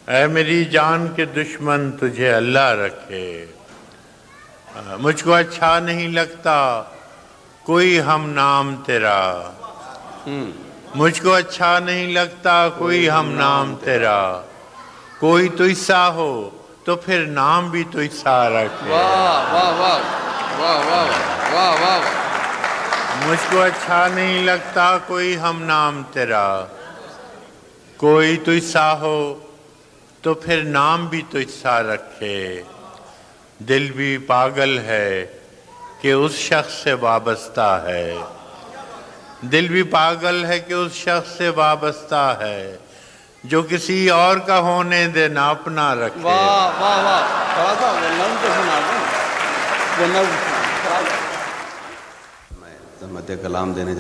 ऐ मेरी जान के दुश्मन तुझे अल्लाह रखे। मुझको अच्छा नहीं लगता कोई हम नाम तेरा। मुझको अच्छा नहीं लगता कोई हम नाम तेरा। कोई तुझसा हो तो फिर नाम भी तुझसा रखे। वाह वाह वाह वाह वाह वाह वाह। मुझको अच्छा नहीं लगता कोई हम नाम तेरा। कोई तुझसा हो तो फिर नाम भी तुझसा रखे। दिल भी पागल है कि उस शख्स से वाबस्ता है। दिल भी पागल है कि उस शख्स से वाबस्ता है जो किसी और का होने दे ना अपना रखे। वाह वाह वाह। थोड़ा सा वो नज़्म तो सुना दो, वो नज़्म। मैं मध्य कलाम देने